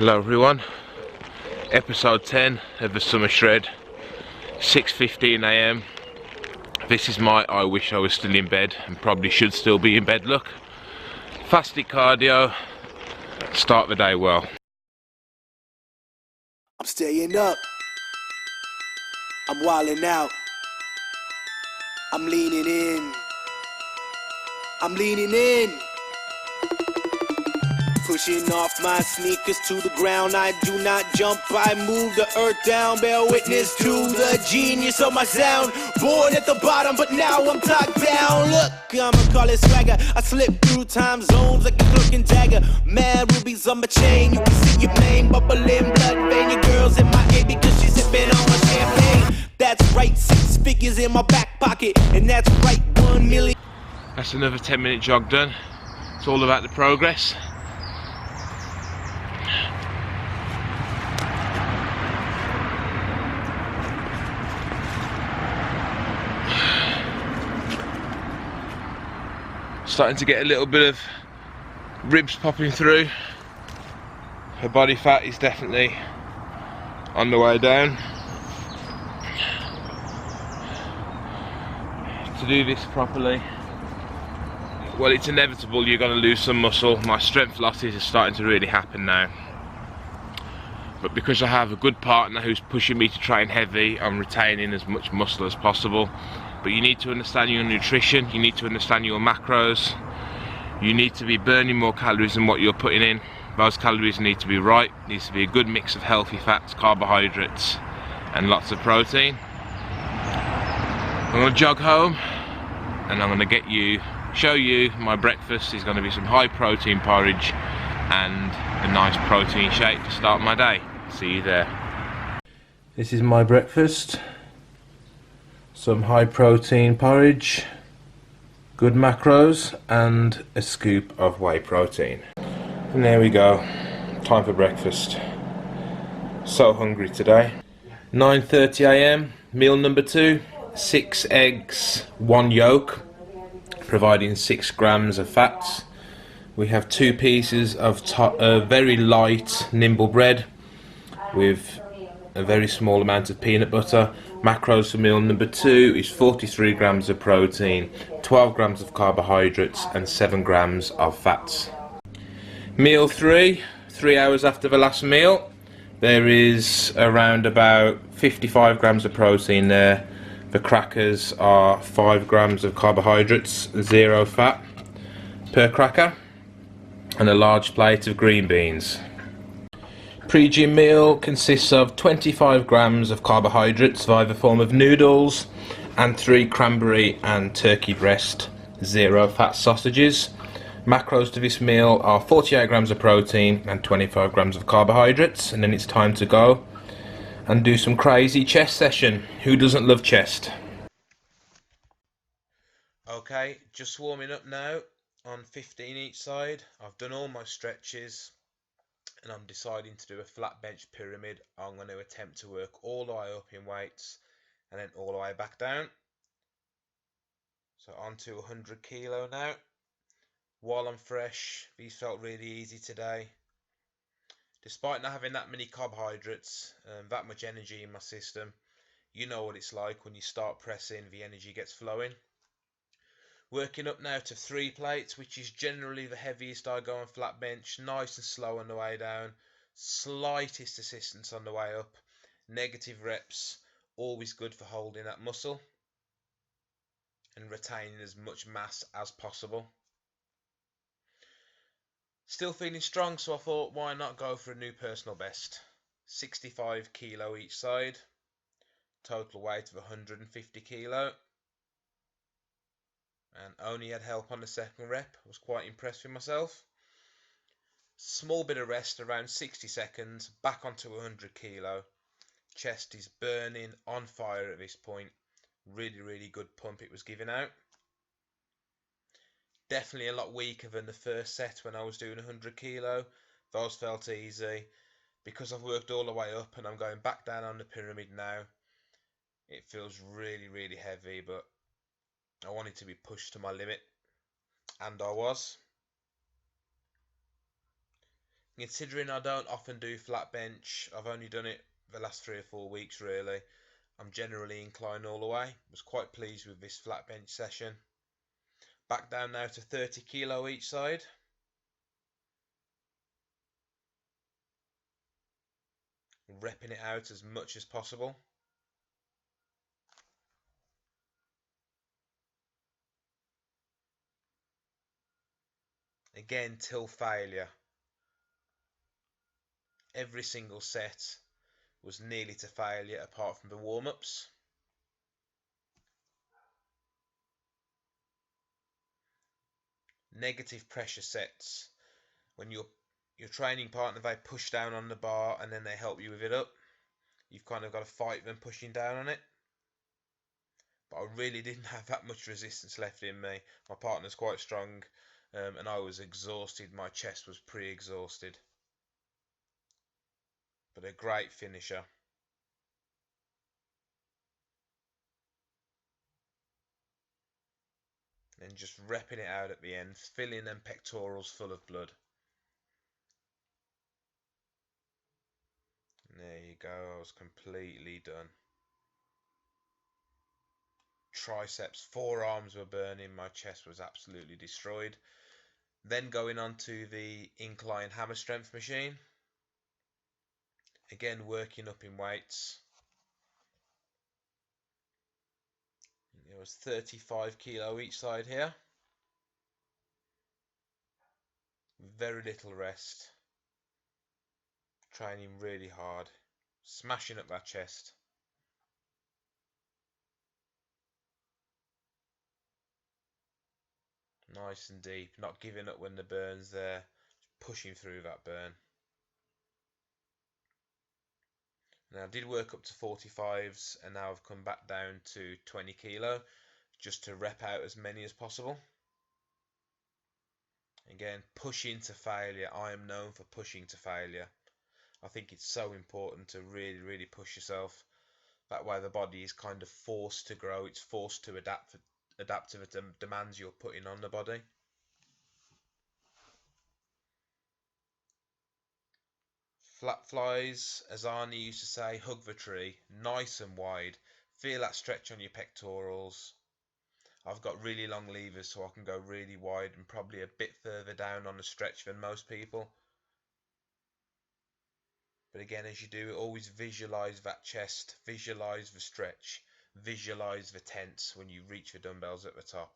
Hello everyone, episode 10 of the summer shred, 6:15 AM. This is my I wish I was still in bed and probably should still be in bed look. Fasted cardio, start the day well. I'm staying up, I'm wilding out, I'm leaning in, pushing off my sneakers to the ground. I do not jump, I move the earth down. Bear witness to the genius of my sound. Born at the bottom, but now I'm top down. Look, I'ma call it swagger. I slip through time zones like a cloak and dagger. Mad rubies on my chain, you can see your name bubbling, blood vein. Your girl's in my ear because she's sipping on my champagne. That's right, 6 figures in my back pocket, and that's right, 1 million. That's another 10-minute jog done. It's all about the progress. Starting to get a little bit of ribs popping through. Her body fat is definitely on the way down. To do this properly, well, it's inevitable you're going to lose some muscle. My strength losses are starting to really happen now. But because I have a good partner who's pushing me to train heavy, I'm retaining as much muscle as possible. But you need to understand your nutrition, you need to understand your macros, you need to be burning more calories than what you're putting in. Those calories need to be right, it needs to be a good mix of healthy fats, carbohydrates and lots of protein. I'm going to jog home and I'm going to show you my breakfast is going to be some high protein porridge and a nice protein shake to start my day. See you there. This is my breakfast. Some high protein porridge, good macros and a scoop of whey protein. And there we go, time for breakfast. So hungry today. 9:30 AM, meal number 2, 6 eggs, 1 yolk, providing 6 grams of fats. We have 2 pieces of very light nimble bread with a very small amount of peanut butter. Macros for meal number 2 is 43 grams of protein, 12 grams of carbohydrates and 7 grams of fats. Meal 3, 3 hours after the last meal, there is around about 55 grams of protein there. The crackers are 5 grams of carbohydrates, 0 fat per cracker, and a large plate of green beans. Pre-gym meal consists of 25 grams of carbohydrates via the form of noodles and 3 cranberry and turkey breast 0 fat sausages. Macros to this meal are 48 grams of protein and 25 grams of carbohydrates, and then it's time to go and do some crazy chest session. Who doesn't love chest? Okay, just warming up now on 15 each side. I've done all my stretches and I'm deciding to do a flat bench pyramid. I'm going to attempt to work all the way up in weights and then all the way back down. So on to 100 kilo now. While I'm fresh, these felt really easy today. Despite not having that many carbohydrates and that much energy in my system, you know what it's like when you start pressing, the energy gets flowing. Working up now to 3 plates, which is generally the heaviest I go on flat bench. Nice and slow on the way down, slightest assistance on the way up. Negative reps, always good for holding that muscle and retaining as much mass as possible. Still feeling strong, so I thought why not go for a new personal best. 65 kilo each side, total weight of 150 kilo. And only had help on the second rep. I was quite impressed with myself. Small bit of rest, around 60 seconds, back onto 100 kilo. Chest is burning, on fire at this point. Really good pump it was giving out. Definitely a lot weaker than the first set when I was doing 100 kilo. Those felt easy. Because I've worked all the way up and I'm going back down on the pyramid now, it feels really heavy, but I wanted to be pushed to my limit, and I was. Considering I don't often do flat bench, I've only done it the last 3 or 4 weeks really. I'm generally inclined all the way. Was quite pleased with this flat bench session. Back down now to 30 kilo each side. Repping it out as much as possible. Again, till failure. Every single set was nearly to failure apart from the warm-ups. Negative pressure sets. When your training partner, they push down on the bar and then they help you with it up. You've kind of got to fight them pushing down on it. But I really didn't have that much resistance left in me. My partner's quite strong, and I was exhausted. My chest was pre-exhausted. But a great finisher. And just repping it out at the end, filling them pectorals full of blood. And there you go, I was completely done. Triceps, forearms were burning, my chest was absolutely destroyed. Then going on to the Incline Hammer strength machine. Again, working up in weights. It was 35 kilo each side here. Very little rest. Training really hard. Smashing up that chest. Nice and deep. Not giving up when the burn's there. Just pushing through that burn. Now I did work up to 45s and now I've come back down to 20 kilo just to rep out as many as possible. Again, pushing to failure. I am known for pushing to failure. I think it's so important to really push yourself. That way the body is kind of forced to grow. It's forced to adapt to the demands you're putting on the body. Flat flies, as Arnie used to say, hug the tree, nice and wide. Feel that stretch on your pectorals. I've got really long levers so I can go really wide and probably a bit further down on the stretch than most people. But again, as you do it, always visualize that chest, visualize the stretch, visualize the tense when you reach the dumbbells at the top.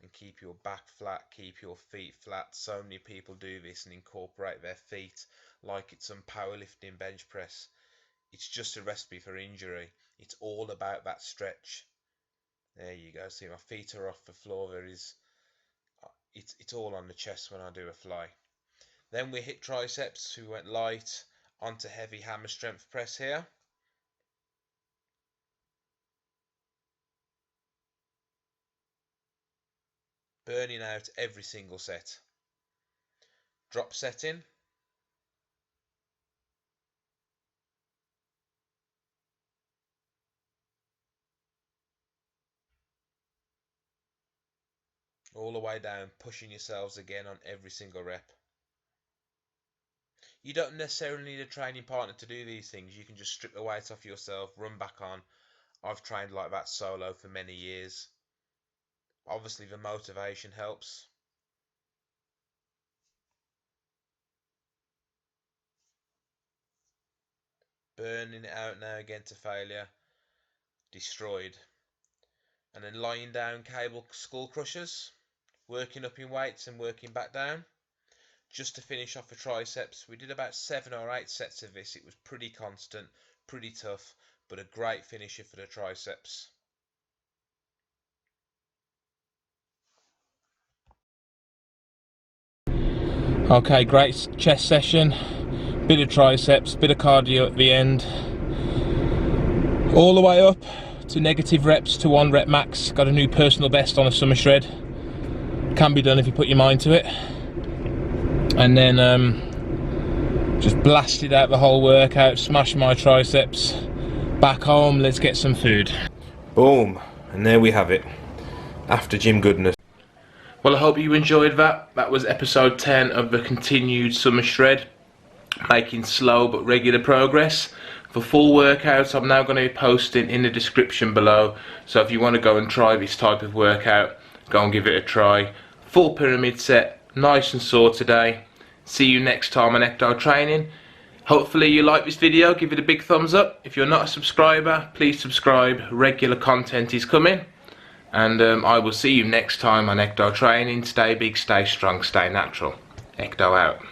And keep your back flat, keep your feet flat. So many people do this and incorporate their feet like it's some powerlifting bench press. It's just a recipe for injury. It's all about that stretch. There you go. See, my feet are off the floor. It's all on the chest when I do a fly. Then we hit triceps. We went light onto heavy hammer strength press here. Burning out every single set. Drop setting. All the way down, pushing yourselves again on every single rep. You don't necessarily need a training partner to do these things. You can just strip the weight off yourself, run back on. I've trained like that solo for many years. Obviously the motivation helps. Burning it out now again to failure. Destroyed. And then lying down cable skullcrushers. Working up in weights and working back down. Just to finish off the triceps. We did about 7 or 8 sets of this. It was pretty constant, pretty tough, but a great finisher for the triceps. Okay, great chest session, bit of triceps, bit of cardio at the end, all the way up to negative reps to 1 rep max. Got a new personal best on a summer shred. Can be done if you put your mind to it. And then just blasted out the whole workout, smashed my triceps. Back home, let's get some food. Boom, and there we have it, after gym goodness. Well, I hope you enjoyed that. That was episode 10 of the continued summer shred, making slow but regular progress. For full workouts, I'm now going to be posting in the description below, so if you want to go and try this type of workout, go and give it a try. Full pyramid set, nice and sore today. See you next time on Ecto training. Hopefully you like this video, give it a big thumbs up. If you're not a subscriber, please subscribe. Regular content is coming. And I will see you next time on Ecto training. Stay big, stay strong, stay natural. Ecto out.